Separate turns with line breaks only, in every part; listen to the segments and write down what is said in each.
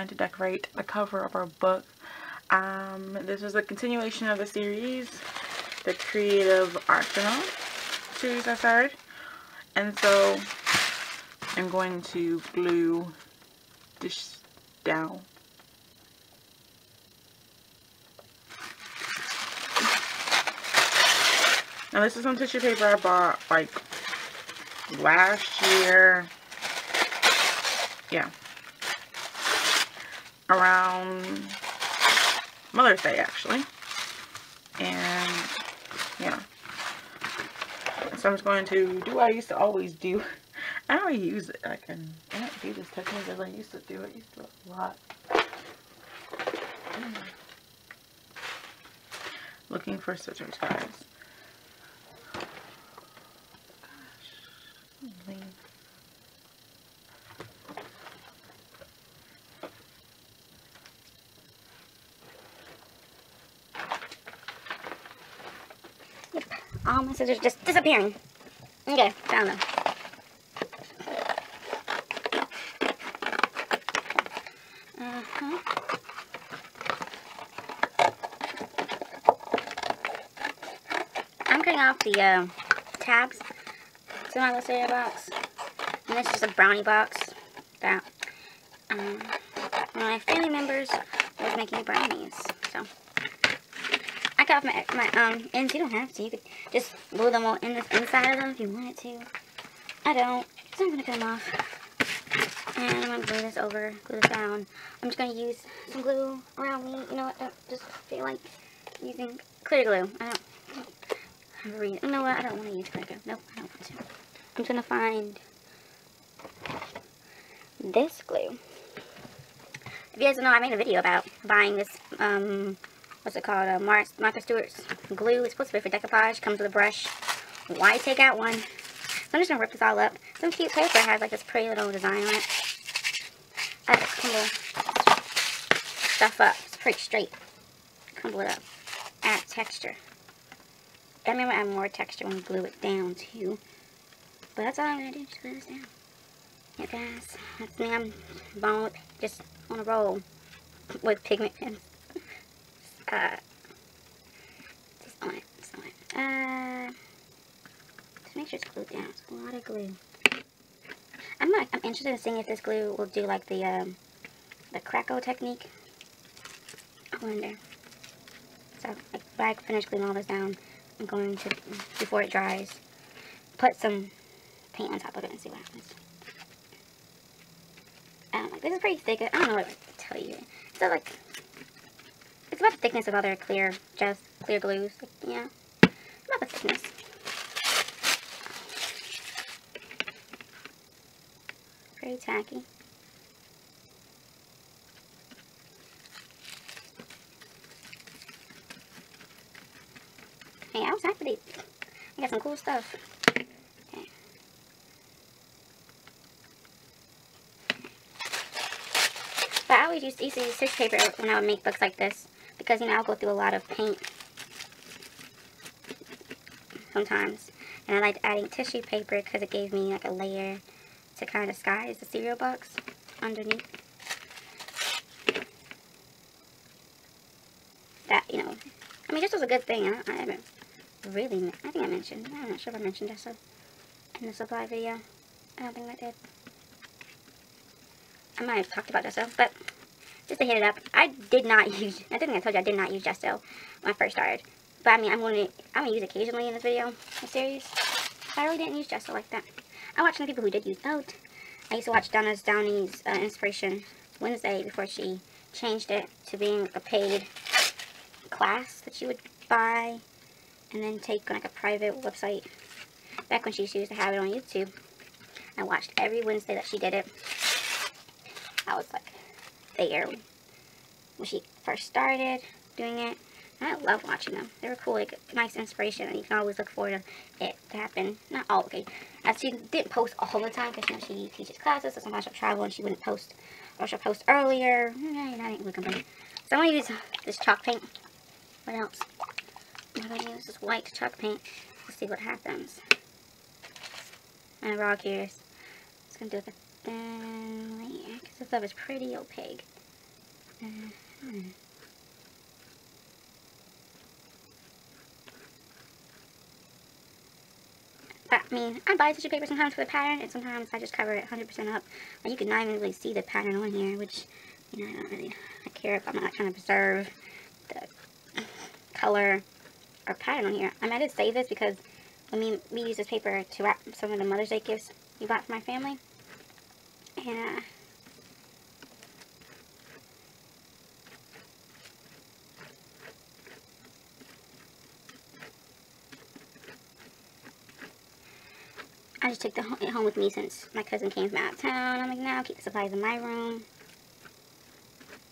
going to decorate the cover of our book. This is a continuation of the series, the Creative Arsenal series I started. And so I'm going to glue this down. Now this is some tissue paper I bought like last year. Yeah. Around Mother's Day actually. And yeah. So I'm just going to do what I used to always do. I don't use it. I don't do this technique as I used to do it. I used to do it a lot. Looking for scissors, guys.
Yep, all my scissors just disappearing. Okay, found them. I'm cutting off the tabs to my little cereal box. And this is a brownie box that one of my family members was making brownies. So I cut off my ends. You don't have to. You could just glue them all in the inside of them if you wanted to. I don't. So I'm gonna cut them off. And I'm gonna glue this over, glue this down. I'm just gonna use some glue around me. You know what? I don't just feel like using clear glue. I don't have a reason. You know what? I don't want to use clear glue. Nope, I don't want to. I'm just gonna find this glue. If you guys don't know, I made a video about buying this, what's it called, Martha Stewart's glue. It's supposed to be for decoupage. Comes with a brush. Why take out one? So I'm just going to rip this all up. Some cute paper has like this pretty little design on it. I just crumble stuff up. It's pretty straight. Crumble it up. Add texture. I remember add more texture when we glue it down too. But that's all I'm going to do. Just glue this down. Yeah, guys, that's me. I'm just on a roll with pigment pens. Just on it. Just make sure it's glued down. It's a lot of glue. I'm interested in seeing if this glue will do like the Krakow technique. I wonder. So, if I finish gluing all this down, I'm going to, before it dries, put some paint on top of it and see what happens. This is pretty thick. I don't know what to tell you. So like, it's about the thickness of other clear glues. Like, yeah, about the thickness. Pretty tacky. Hey, I was happy. I got some cool stuff. But I always used to use tissue paper when I would make books like this. Because, you know, I'll go through a lot of paint sometimes. And I liked adding tissue paper because it gave me like a layer to kind of disguise the cereal box underneath. That, you know, I mean, this was a good thing. I haven't really, I think I mentioned, I'm not sure if I mentioned this in the supply video. I don't think I did. I might have talked about Gesso, but just to hit it up, I think I told you I did not use Gesso when I first started. But I mean, I'm gonna use it occasionally in this video, this series. But I really didn't use Gesso like that. I watched some people who did use Note. I used to watch Donna Downey's Inspiration Wednesday before she changed it to being a paid class that she would buy and then take on like a private website. Back when she used to have it on YouTube, I watched every Wednesday that she did it. I was like there when she first started doing it. And I love watching them. They were cool, like nice inspiration, and you can always look forward to it to happen. Not all, okay. As she didn't post all the time because you know she teaches classes, so sometimes she'll travel and she wouldn't post, or she'll post earlier. I didn't really complain. So I'm gonna use this chalk paint. What else? I'm gonna use this white chalk paint to see what happens. And we're all curious. Just gonna do like a thin layer because this stuff is pretty opaque. I mean, I buy tissue paper sometimes for the pattern, and sometimes I just cover it 100% up. And you can not even really see the pattern on here, which, you know, I don't really care if I'm not trying to preserve the color or pattern on here. I mean, I did save this because when we use this paper to wrap some of the Mother's Day gifts we bought for my family. And, I just took it home with me since my cousin came from out of town. I'm like, now keep the supplies in my room.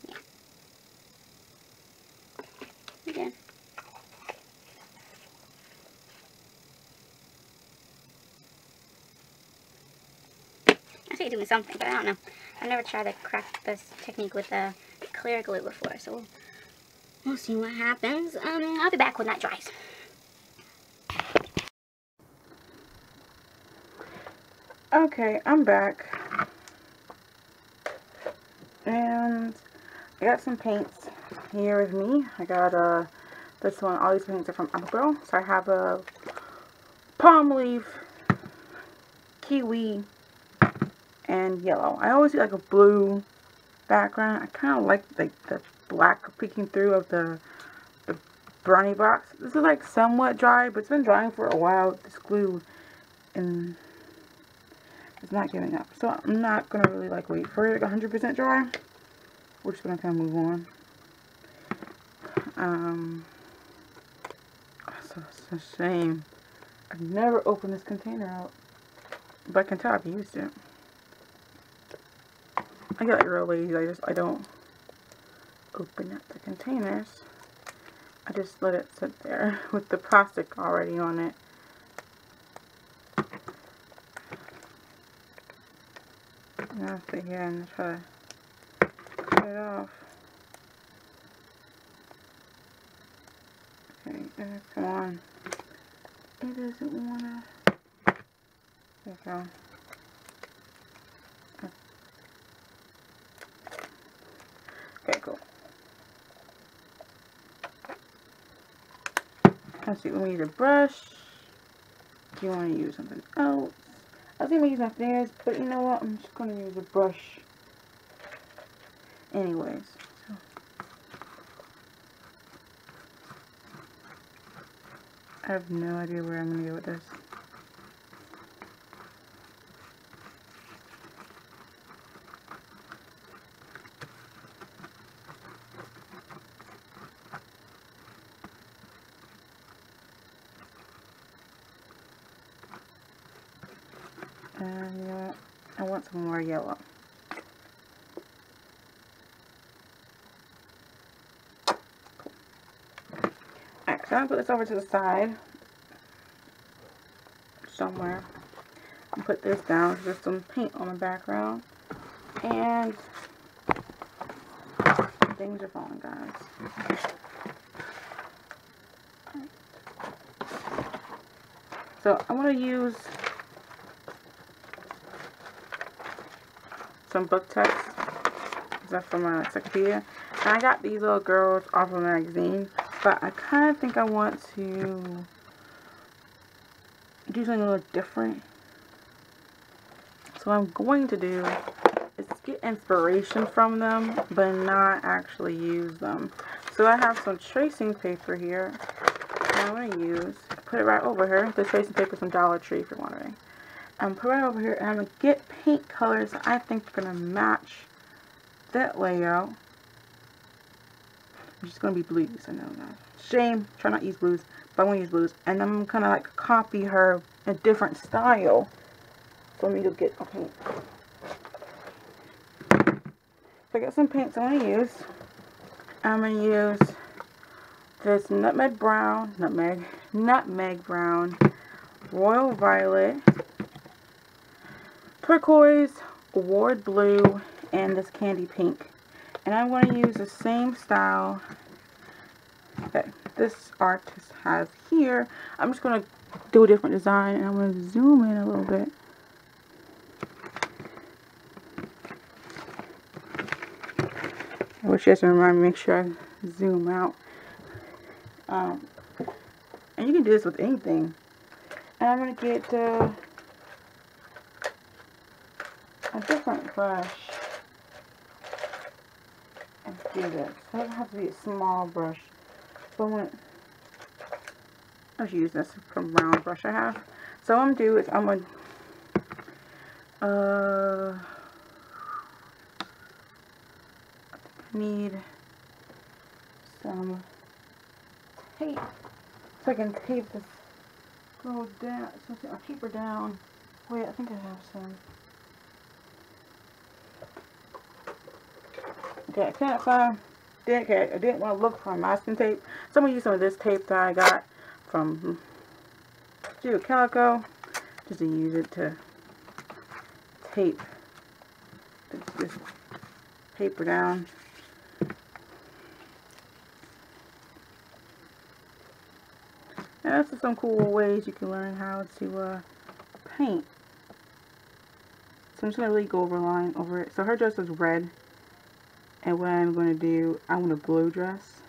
Yeah. Again. I see it doing something, but I don't know. I've never tried to crack this technique with clear glue before, so we'll see what happens. I'll be back when that dries.
Okay, I'm back, and I got some paints here with me. I got this one. All these paints are from Apple Girl. So I have a palm leaf, kiwi, and yellow. I always do like a blue background. I kind of like the black peeking through of the brownie box. This is like somewhat dry, but it's been drying for a while. This glue and it's not giving up. So I'm not going to really like wait for it 100% dry. We're just going to kind of move on. So it's a shame. I've never opened this container out. But I can tell I've used it. I get like real lazy. I don't open up the containers. I just let it sit there with the plastic already on it. Now I'll sit here and try to cut it off. Okay, come on. It doesn't wanna. There we go. Okay, cool. Let's see, let me use a brush. Do you want to use something else? I was going to use my fingers, but you know what? I'm just going to use a brush. Anyways. So. I have no idea where I'm going to go with this. And you know what? I want some more yellow. Cool. Alright, so I'm going to put this over to the side. Somewhere. I'll put this down because there's some paint on the background. And things are falling, guys. So I'm going to use some book text. That's from my encyclopedia. And I got these little girls off of a magazine. But I kind of think I want to do something a little different. So what I'm going to do is get inspiration from them, but not actually use them. So I have some tracing paper here that I'm going to use. Put it right over here. The tracing paper from Dollar Tree, if you're wondering. Put it right over here, and I'm going to get paint colors that I think are going to match that layout. It's just going to be blues. I know that. Shame. Try not to use blues, but I'm going to use blues. And I'm going to like copy her in a different style. So let me go get, okay. So I got some paints I want to use. I'm going to use this nutmeg brown, royal violet, turquoise, ward blue, and this candy pink. And I'm going to use the same style that this artist has here. I'm just going to do a different design, and I'm going to zoom in a little bit. But she has to remind me, make sure I zoom out. And you can do this with anything. And I'm going to get a different brush and do this. It doesn't have to be a small brush. So I want, I'll use this from round brush I have. So what I'm going to do is I'm going to I need some tape so I can tape this girl down. So I'll keep her down. Wait, I think I have some. Okay, I can't find. Okay, I didn't want to look for masking tape, so I'm gonna use some of this tape that I got from Studio Calico, just to use it to tape this paper down. And that's just some cool ways you can learn how to paint. So I'm just going to really go over a line over it. So her dress is red. And what I'm going to do, I want a blue dress.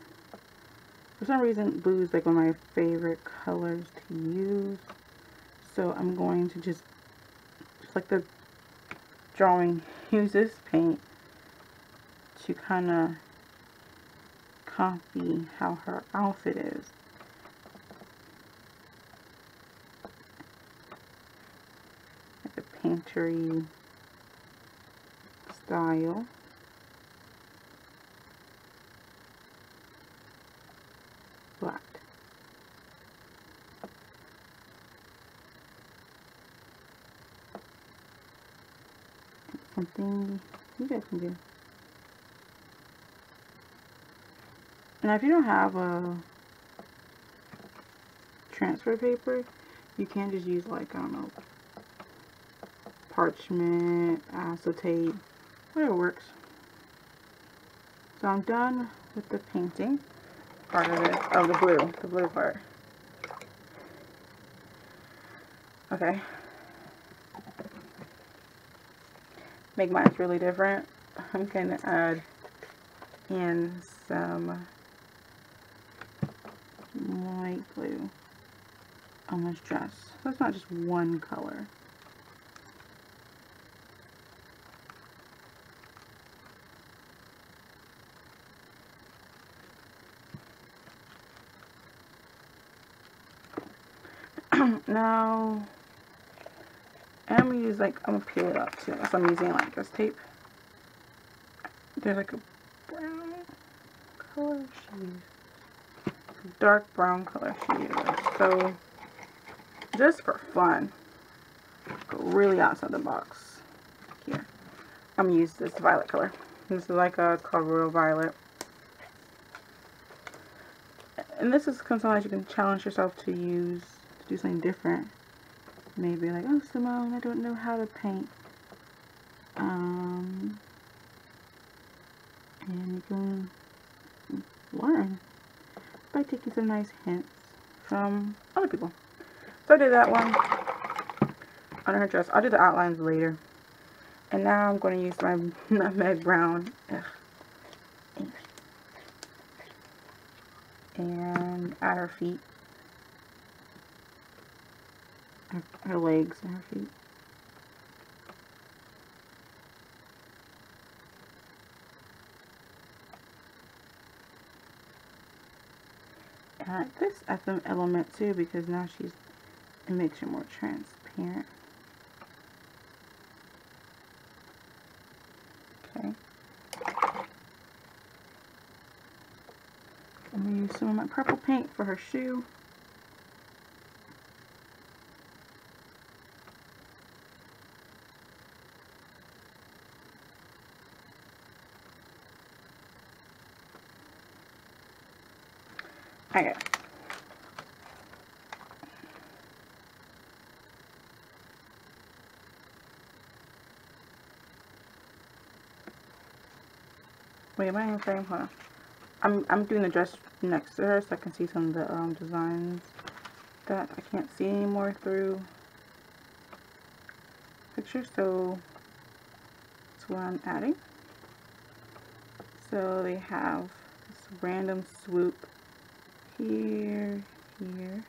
For some reason, blue is like one of my favorite colors to use. So I'm going to just like the drawing, use this paint to kind of copy how her outfit is. Like a paintery style. Black. Something you guys can do. Now if you don't have a transfer paper, you can just use like, I don't know, parchment, acetate, whatever works. So I'm done with the painting part of it, of the blue part. Okay. Make mine really different. I'm going to add in some light blue on this dress. So it's not just one color. Now, I'm going to use like, I'm going to peel it up too. So I'm using like this tape. There's like a brown color she uses. Dark brown color she uses. So, just for fun, go really outside the box. Here. I'm going to use this violet color. This is like a Royal Violet. And this is sometimes you can challenge yourself to use, to do something different. Maybe like, oh, Simone, I don't know how to paint. And you can learn by taking some nice hints from other people. So I did that one on her dress. I'll do the outlines later. And now I'm going to use my nutmeg brown. And at her feet. Her legs and her feet. And I like this FM element too, because now it makes her more transparent. Okay. I'm going to use some of my purple paint for her shoe. Okay. Wait, am I in frame? Hold on. I'm doing the dress next to her so I can see some of the designs that I can't see anymore through pictures. So that's what I'm adding. So they have this random swoop here, here,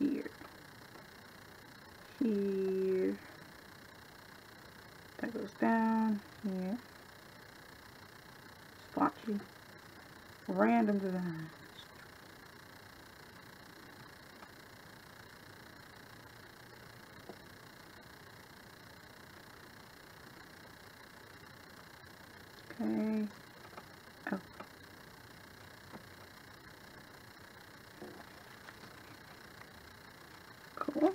here, here. That goes down here. Splotchy. Random design. Okay. Oh. Cool.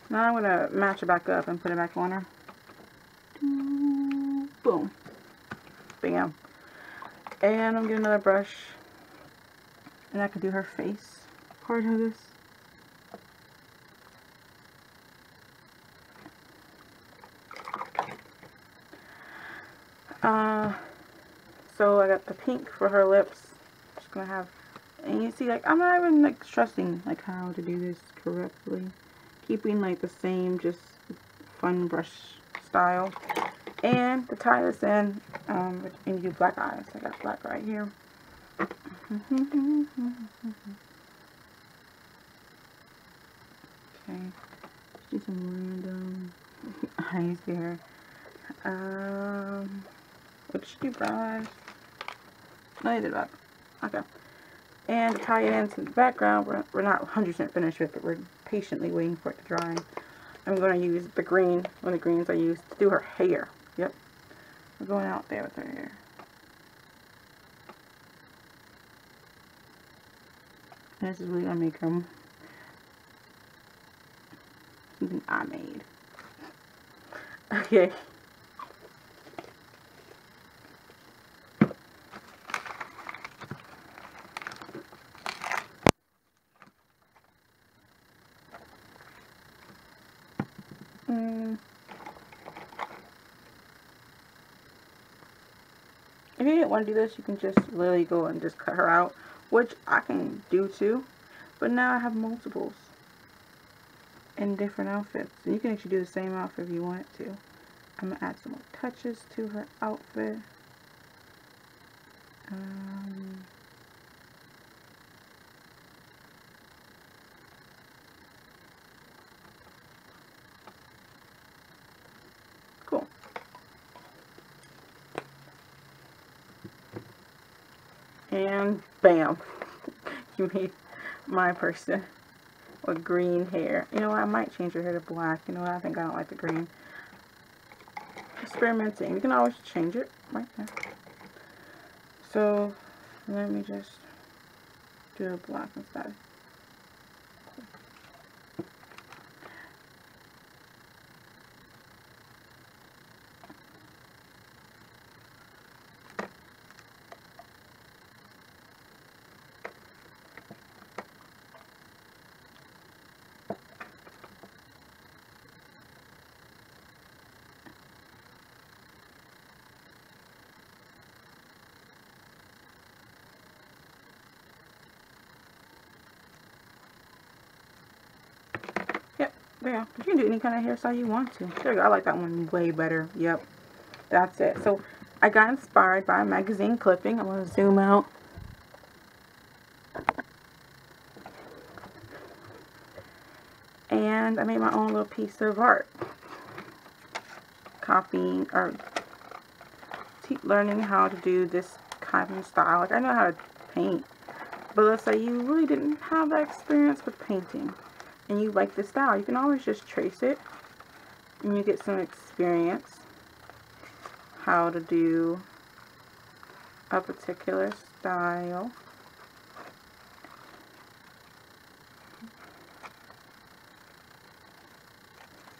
Now I'm going to match it back up and put it back on her. Boom. Bam. And I'm getting another brush. And I can do her face part of this. So I got the pink for her lips. Just gonna have, and you see, like, I'm not even like stressing like how to do this correctly. Keeping like the same just fun brush style. And to tie this in, and you do black eyes. I got black right here. Okay. Let's do some random eyes there. What should do, brown eyes? No, I did that. Okay. And to tie it into the background, we're not 100% finished with it. We're patiently waiting for it to dry. I'm going to use the green, one of the greens I used to do her hair. Yep. We're going out there with her hair. And this is really going to make her something I made. Okay. If you didn't want to do this, you can just literally go and just cut her out, which I can do too. But now I have multiples in different outfits. And you can actually do the same outfit if you want to. I'm going to add some more touches to her outfit. Cool. And bam. You made my person with green hair. You know what? I might change her hair to black. You know what? I think I don't like the green. Experimenting. You can always change it right there. So let me just do a black instead. Yeah, you can do any kind of hairstyle you want to. There you go. I like that one way better. Yep. That's it. So, I got inspired by a magazine clipping. I'm going to zoom out. And I made my own little piece of art. Copying, or learning how to do this kind of style. Like, I know how to paint. But let's say you really didn't have that experience with painting. And you like this style, you can always just trace it and you get some experience how to do a particular style.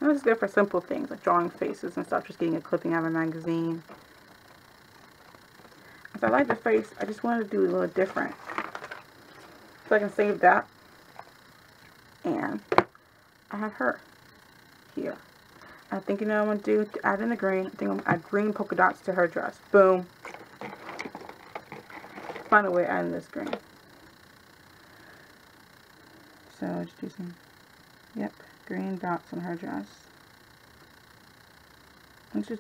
And this is good for simple things like drawing faces and stuff, just getting a clipping out of a magazine. As I like the face, I just wanted to do a little different. So I can save that. And I have her here. I think, you know what I'm going to do to add in the green. I think I'm going to add green polka dots to her dress. Boom. Find a way to add in this green. So just do some, yep, green dots on her dress. This is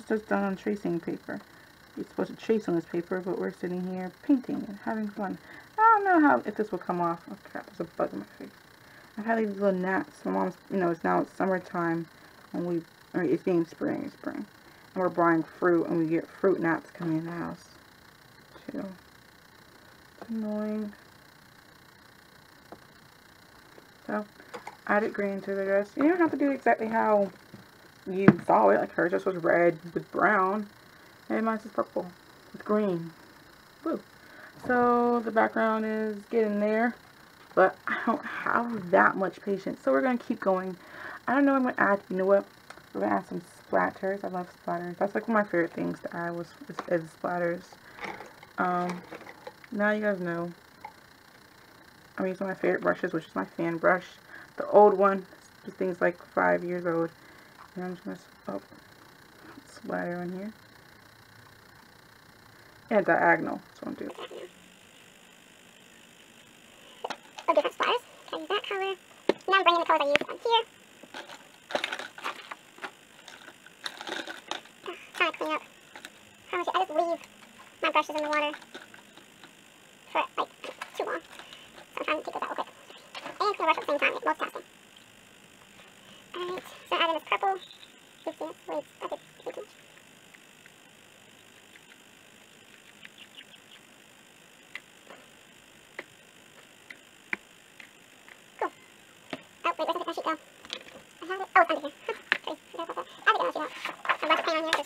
just done on tracing paper. You're supposed to trace on this paper, but we're sitting here painting and having fun. I don't know if this will come off. Oh crap, there's a bug in my face. I've had these little gnats. My mom's, it's summertime, and it's being spring, and we're buying fruit, and we get fruit gnats coming in the house, too. It's annoying. So, added green to the dress. You don't have to do exactly how you saw it. Like hers just was red with brown, and mine's just purple with green. Woo. So the background is getting there, but I don't have that much patience. So we're gonna keep going. I don't know. I'm gonna add. You know what? We're gonna add some splatters. I love splatters. That's like one of my favorite things to add is splatters. Now you guys know. I'm using my favorite brushes, which is my fan brush. The old one, this thing's like 5 years old. And I'm just going to splatter on here. And diagonal. That's what I'm doing.
So different splatters. Can I use that color? Now I'm bringing the colors I used on here. Trying to clean up. I just leave my brushes in the water for like too long. So I'm trying to take those out real quick. And clean the brush at the same time, it's multitasking. Alright, so add in this purple. You see it? Wait, that's it. Too much. Cool. Oh, wait, where's the sheet go? I have it. Oh, it's under here. Sorry, forgot about that. I have it on the sheet out. A bunch of paint on here.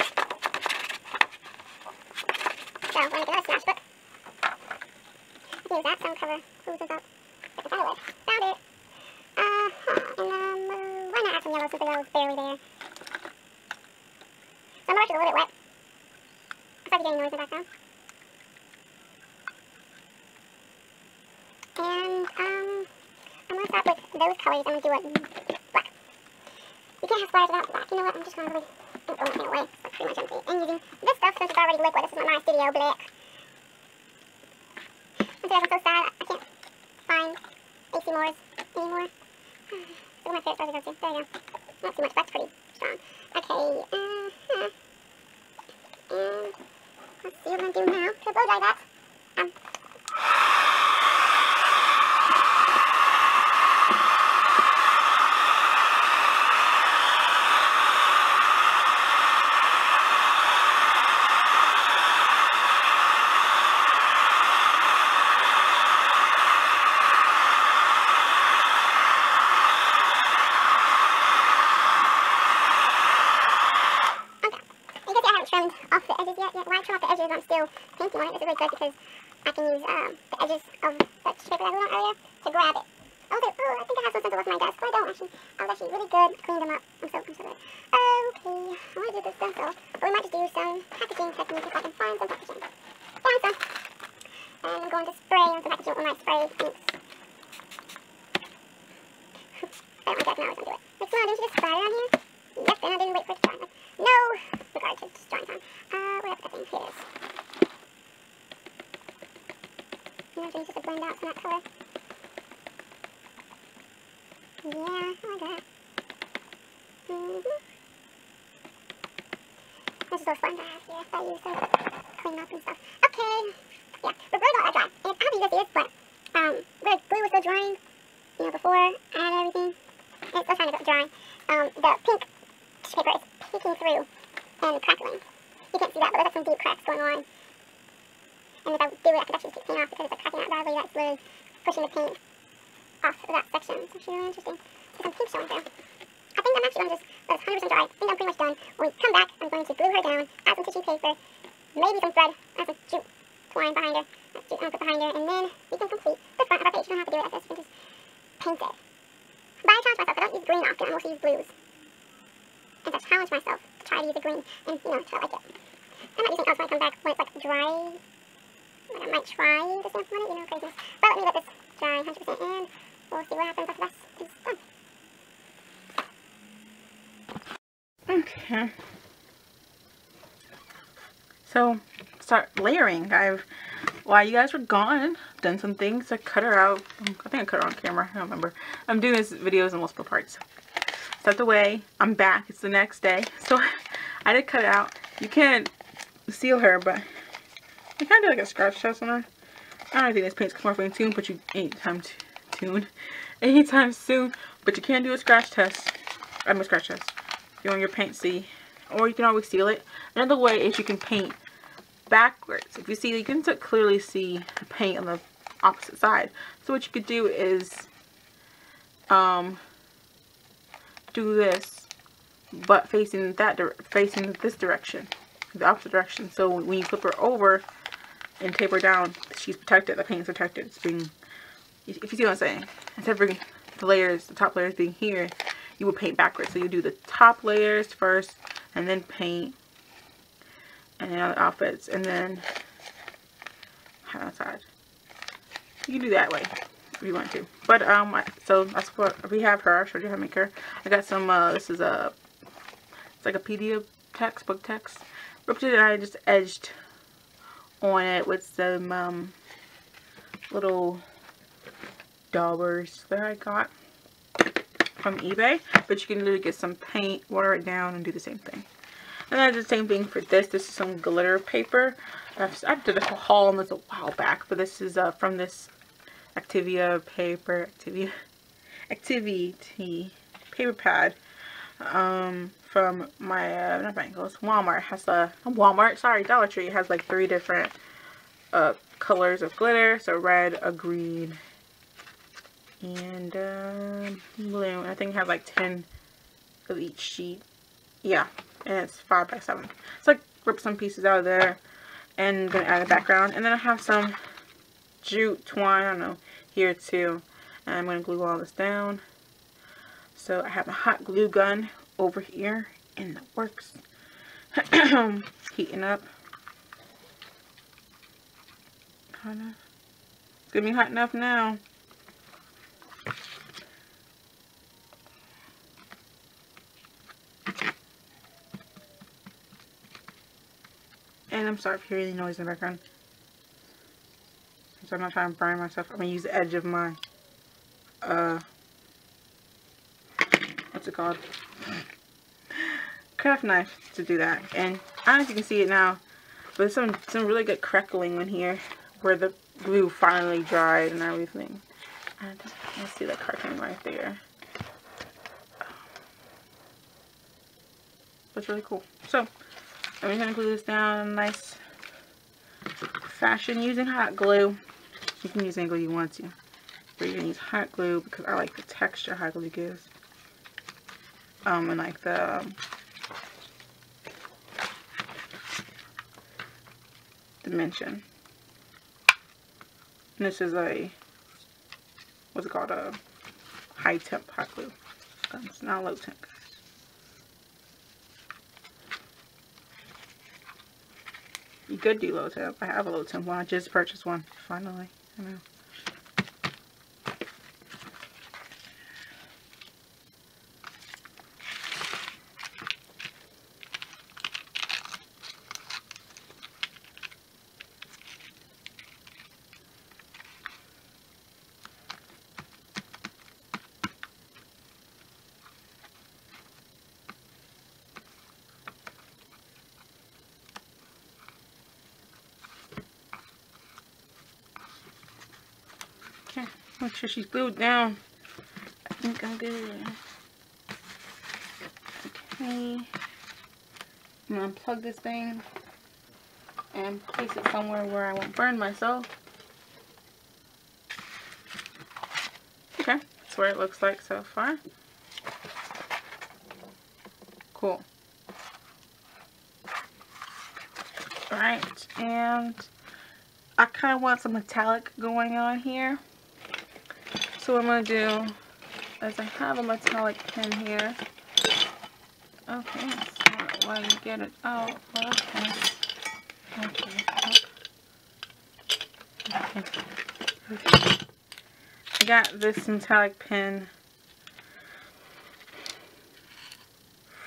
So, let me get another smash book. I can use that, so I'm cover loosens up. Get this out of the way. Found it. And why not add some yellow since the yellow's barely there? So my brush is a little bit wet. It's like getting noise in the background. And I'm gonna start with those colors. I'm gonna do it black. You can't have splatters without black. You know what? I'm just gonna really throw my paint away. It's pretty much empty. And using this stuff since it's already liquid. This is my Studio Black. And today I'm so sad I can't find AC Moores anymore. So my favorite colors to go to. There you go. Not too much, but that's pretty strong. Okay, and let's see what I'm gonna do now to blow dry that. Off the edges yet. When I trim off the edges, I'm still painting on it. This is really good because I can use the edges of the paper that I glued on earlier to grab it. Oh, I think I have some stencils on my desk. But I don't actually. I was actually really good. I cleaned them up. I'm so good. Okay, I want to do the stencil, but we might just do some packaging techniques if I can find some packaging. Found some. And I'm going to spray on some packaging with my spray inks. I don't like that now. I'm going to do it. Like, come on, didn't you just splatter on here? Yes, and I didn't wait for it to dry. Like, no regard to just drying time. Where's that thing? Here it is. You know, just to blend out some of that color. Yeah, I like that. This is those sponge I have here that I use to clean up and stuff. Okay. Yeah, we're really not that dry. And I have to use this, but the glue was still drying, before I had everything. And it's still trying to get dry. The pink tissue paper is peeking through and crackling. You can't see that, but there's like some deep cracks going on. And if I do it, I can actually take paint off because it's like cracking out badly. That's really pushing the paint off of that section. It's actually really interesting. See some pink showing through. I think I'm actually going to just let it 100% dry. I think I'm pretty much done. When we come back, I'm going to glue her down, add some tissue paper, maybe some thread, add some jute twine behind her, jute put behind her, and then we can complete the front of our page. You don't have to do it like this. You can just paint it. But I challenge myself. I don't use green often. I mostly use blues. And I challenge myself to try to use a green and, try to like it. I might use something else when I come back when it's like dry. Like I might try the sample on it, craziness. But let me let this dry 100% and we'll see what happens after this is done.
Okay. So, start layering. While you guys were gone, done some things to cut her out. I think I cut her on camera. I don't remember. I'm doing this videos in multiple parts. Stepped away. I'm back. It's the next day. So, I did cut it out. You can't seal her, but you kind of do like a scratch test on her. I don't think this paint's come off any soon, but you anytime soon. But you can do a scratch test. I'm a scratch test. If you want your paint see, or you can always seal it. Another way is you can paint backwards. If you see, you can clearly see the paint on the opposite side. So what you could do is do this, but facing this direction, the opposite direction. So when you flip her over and tape her down, she's protected. The paint's protected. It's being, if you see what I'm saying, instead of the layers, the top layers being here, you would paint backwards. So you do the top layers first, and then paint, and then other outfits, and then outside. You can do that way if you want to. But so that's what we have her. I showed you how to make her. I got some. This is it's like a PDF text, book text. Ripped it and I just edged on it with some little daubers that I got from eBay. But you can literally get some paint, water it down, and do the same thing. And then I did the same thing for this. This is some glitter paper. I did a haul on this a while back, but this is from this Activity paper pad from my not Bangles, Walmart. Has Dollar Tree has like 3 different colors of glitter. So red, a green, and blue. I think it has like 10 of each sheet. Yeah, and it's 5 by 7. So I ripped some pieces out of there and gonna add a background. And then I have some jute twine, I don't know, here too. And I'm gonna glue all this down. So I have a hot glue gun over here in the works. Heating up. Hot enough. It's gonna be hot enough now. And I'm sorry if you hear any noise in the background. So I'm not trying to burn myself. I'm going to use the edge of my, what's it called? Craft knife to do that. And I don't know if you can see it now, but there's some really good crackling in here where the glue finally dried and everything. And you see that crackling right there. That's really cool. So I'm just going to glue this down in a nice fashion using hot glue. You can use any glue you want to. But you're going to use hot glue because I like the texture hot glue gives. And like the dimension. And this is a, what's it called? A high temp hot glue. It's not low temp. You could do low temp. I have a low temp one. I just purchased one. Finally. I know. Okay, make sure she's glued down. I think I'm good. Okay. I'm gonna unplug this thing and place it somewhere where I won't burn myself. Okay, that's what it looks like so far. Cool. Alright, and I kind of want some metallic going on here. So what I'm going to do is I have a metallic pen here. Okay, so while you get it out, okay. I got this metallic pen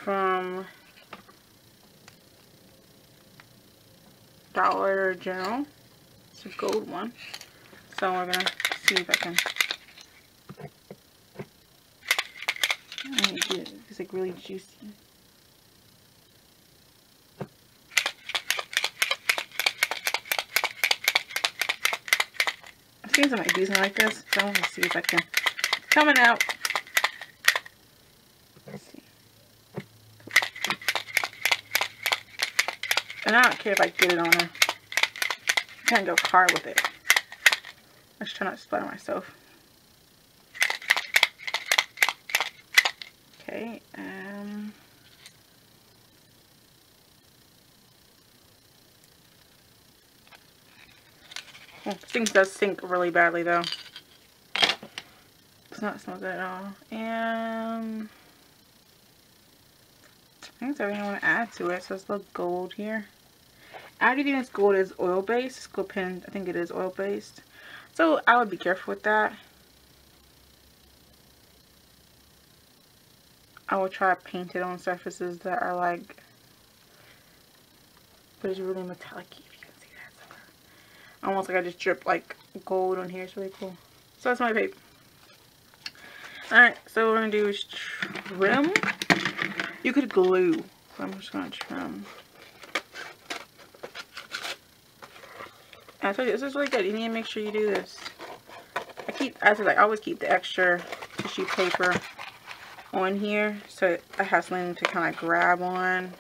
from Dollar General. It's a gold one. So we're going to see if I can. It's like really juicy. things I might do something like this. So I want to see if I can. Coming out. Let's see. And I don't care if I get it on her. I can't go hard with it. I just try not to splatter myself. Okay, oh, this thing does sink really badly though. It's not smell good at all. And I think that's everything I want to add to it. So it's a little gold here. I do think this gold is oil based. This gold pen, I think it is oil based. So I would be careful with that. I will try to paint it on surfaces that are like, but it's really metallic if you can see that somewhere. Almost like I just dripped like gold on here. It's really cool. So that's my paper. Alright, so what we're going to do is trim. You could glue. So I'm just going to trim. And I told you, this is really good. You need to make sure you do this. I always keep the extra tissue paper on here so I have something to kind of grab on.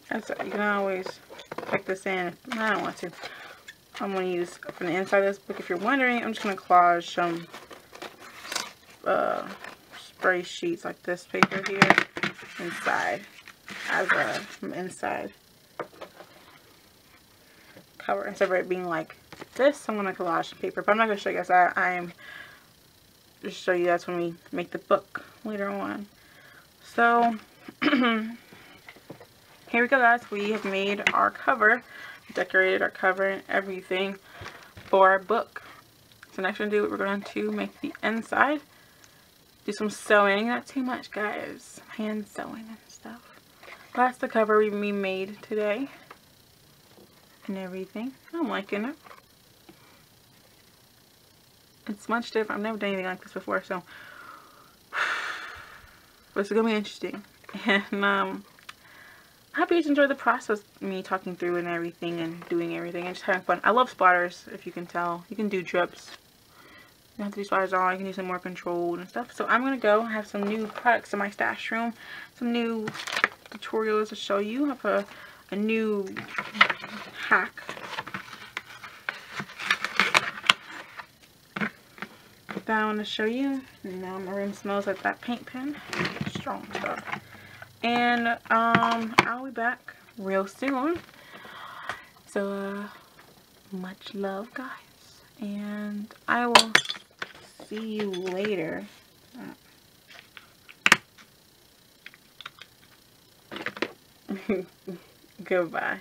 That's it. You can always tuck this in. I don't want to. I'm going to use from the inside of this book. If you're wondering, I'm just going to collage some spray sheets like this paper here inside as from inside cover. Instead of it being like this, I'm going to collage the paper. But I'm not going to show you guys that. I'm just show you that's when we make the book later on. So here we go, guys. We have made our cover, decorated our cover and everything for our book. So next we're going to make the inside. Do some sewing, not too much, guys. Hand sewing and stuff. That's the cover we made today. And everything. I'm liking it. It's much different. I've never done anything like this before, so. But it's going to be interesting. And, I hope you guys enjoy the process, me talking through and everything and doing everything and just having fun. I love splatters, if you can tell. You can do drips. You don't have to do splatters all. You can do some more controlled and stuff. So I'm going to go have some new products in my stash room. Some new tutorials to show you. I have a new hack that I want to show you. Now my room smells like that paint pen. Strong stuff. And I'll be back real soon. So much love, guys. And I will see you later. Goodbye.